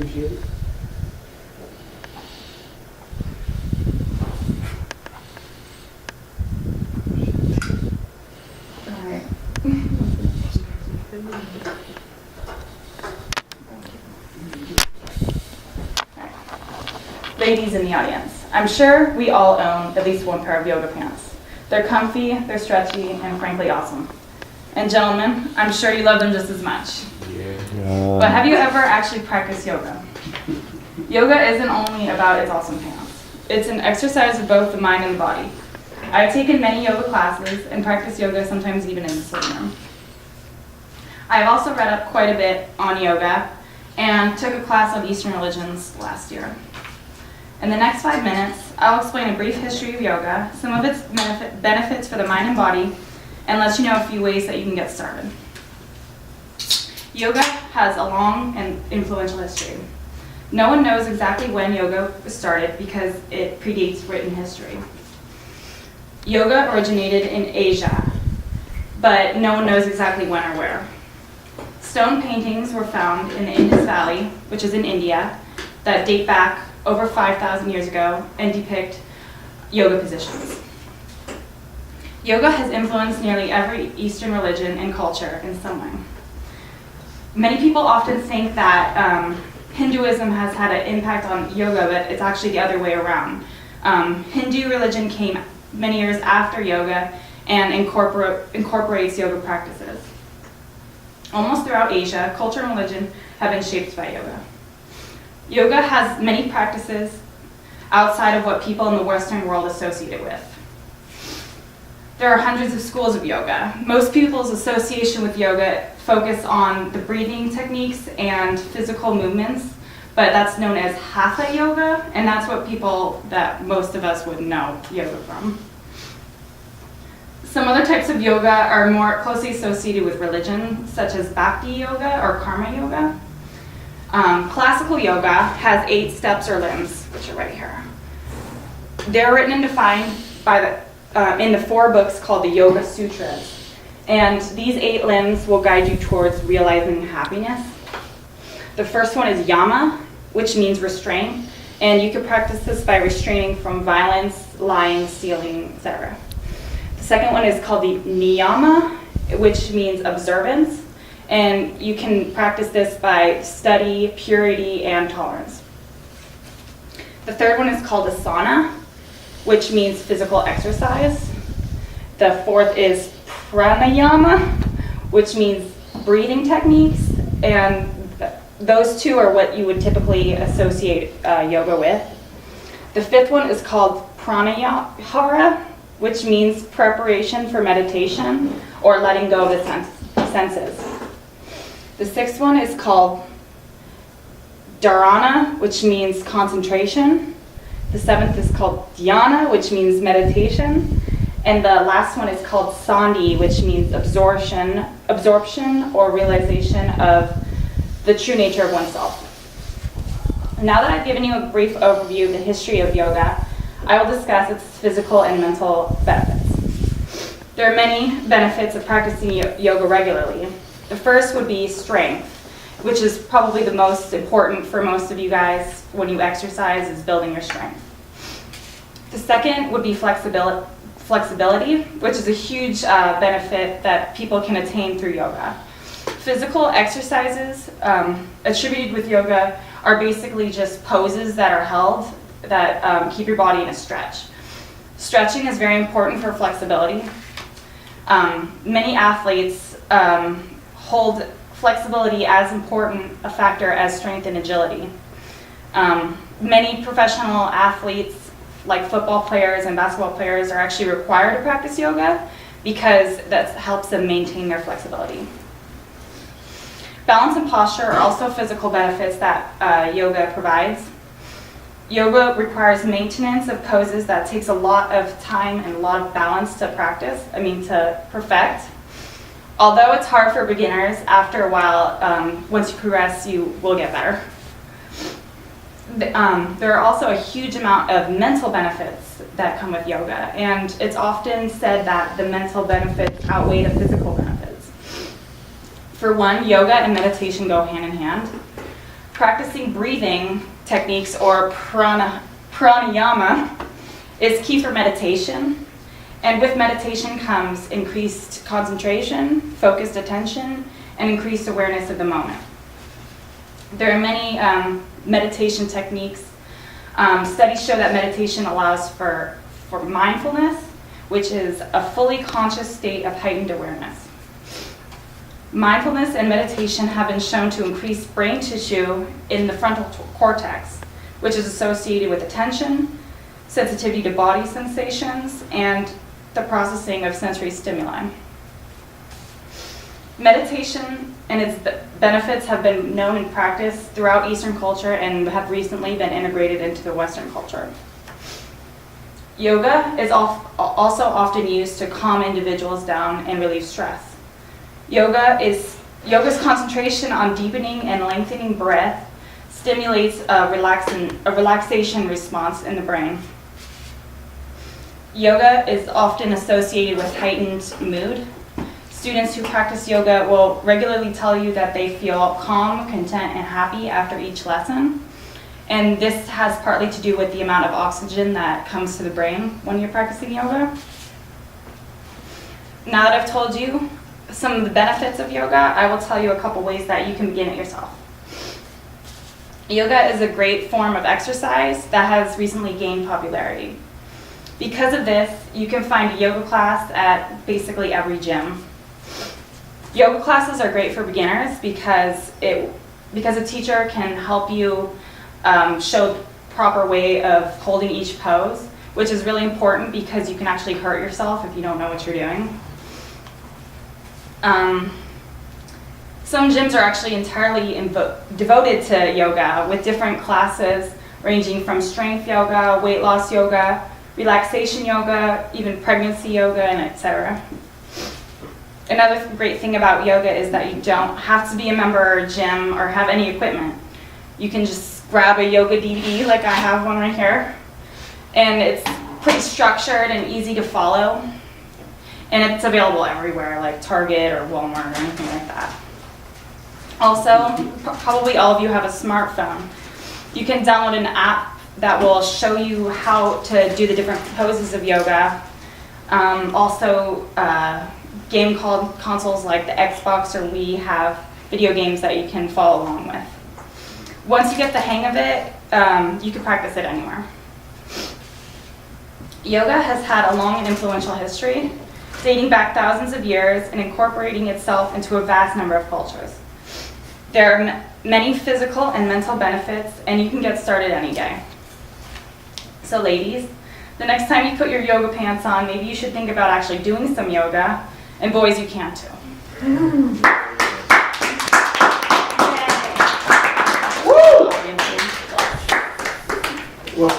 appreciate it. All right. Ladies in the audience, I'm sure we all own at least one pair of yoga pants. They're comfy, they're stretchy, and frankly awesome. And gentlemen, I'm sure you love them just as much. Yeah. But have you ever actually practiced yoga? Yoga isn't only about its awesome pants. It's an exercise of both the mind and the body. I've taken many yoga classes and practiced yoga sometimes even in the sitting room. I've also read up quite a bit on yoga and took a class on Eastern religions last year. In the next 5 minutes, I'll explain a brief history of yoga, some of its benefits for the mind and body, and let you know a few ways that you can get started. Yoga has a long and influential history. No one knows exactly when yoga started because it predates written history. Yoga originated in Asia, but no one knows exactly when or where. Stone paintings were found in the Indus Valley, which is in India, that date back over 5,000 years ago and depict yoga positions. Yoga has influenced nearly every Eastern religion and culture in some way. Many people often think that Hinduism has had an impact on yoga, but it's actually the other way around. Hindu religion came many years after yoga and incorporates yoga practices. Almost throughout Asia, culture and religion have been shaped by yoga. Yoga has many practices outside of what people in the Western world associate it with. There are hundreds of schools of yoga. Most people's association with yoga focus on the breathing techniques and physical movements, but that's known as Hatha yoga, and that's what people that most of us would know yoga from. Some other types of yoga are more closely associated with religion, such as Bhakti yoga or Karma yoga. Classical yoga has 8 steps or limbs, which are right here. They're written and defined by in the 4 books called the Yoga Sutras. And these 8 limbs will guide you towards realizing happiness. The first one is Yama, which means restraint. And you can practice this by restraining from violence, lying, stealing, etc. The second one is called the Niyama, which means observance. And you can practice this by study, purity, and tolerance. The third one is called Asana, which means physical exercise. The fourth is Pranayama, which means breathing techniques. And those 2 are what you would typically associate yoga with. The fifth one is called Pranayahara, which means preparation for meditation or letting go of the senses. The 6th one is called Dharana, which means concentration. The 7th is called Dhyana, which means meditation. And the last one is called Sandhi, which means absorption or realization of the true nature of oneself. Now that I've given you a brief overview of the history of yoga, I will discuss its physical and mental benefits. There are many benefits of practicing yoga regularly. The first would be strength, which is probably the most important for most of you guys when you exercise, is building your strength. The second would be flexibility, which is a huge benefit that people can attain through yoga. Physical exercises attributed with yoga are basically just poses that are held that keep your body in a stretch. Stretching is very important for flexibility. Many athletes hold flexibility as important a factor as strength and agility. Many professional athletes, like football players and basketball players, are actually required to practice yoga because that helps them maintain their flexibility. Balance and posture are also physical benefits that yoga provides. Yoga requires maintenance of poses that takes a lot of time and a lot of balance to to perfect. Although it's hard for beginners, after a while, once you progress, you will get better. There are also a huge amount of mental benefits that come with yoga, and it's often said that the mental benefits outweigh the physical benefits. For one, yoga and meditation go hand in hand. practicing breathing techniques or pranayama is key for meditation. And with meditation comes increased concentration, focused attention, and increased awareness of the moment. There are many meditation techniques. Studies show that meditation allows for mindfulness, which is a fully conscious state of heightened awareness. Mindfulness and meditation have been shown to increase brain tissue in the frontal cortex, which is associated with attention, sensitivity to body sensations, and the processing of sensory stimuli. Meditation and its benefits have been known in practice throughout Eastern culture and have recently been integrated into the Western culture. Yoga is also often used to calm individuals down and relieve stress. Yoga's concentration on deepening and lengthening breath stimulates a relaxation response in the brain. Yoga is often associated with heightened mood. Students who practice yoga will regularly tell you that they feel calm, content, and happy after each lesson. And this has partly to do with the amount of oxygen that comes to the brain when you're practicing yoga. Now that I've told you some of the benefits of yoga, I will tell you a couple ways that you can begin it yourself. Yoga is a great form of exercise that has recently gained popularity. Because of this, you can find a yoga class at basically every gym. Yoga classes are great for beginners because a teacher can help you show the proper way of holding each pose, which is really important because you can actually hurt yourself if you don't know what you're doing. Some gyms are actually entirely devoted to yoga with different classes ranging from strength yoga, weight loss yoga, relaxation yoga, even pregnancy yoga, and etc. Another great thing about yoga is that you don't have to be a member of a gym or have any equipment. You can just grab a yoga DVD, like I have one right here, and it's pretty structured and easy to follow. And it's available everywhere, like Target or Walmart or anything like that. Also, probably all of you have a smartphone. You can download an app that will show you how to do the different poses of yoga. Game consoles like the Xbox or Wii have video games that you can follow along with. Once you get the hang of it, you can practice it anywhere. Yoga has had a long and influential history, dating back thousands of years and incorporating itself into a vast number of cultures. There are many physical and mental benefits, and you can get started any day. So ladies, the next time you put your yoga pants on, maybe you should think about actually doing some yoga, and boys, you can too. Well,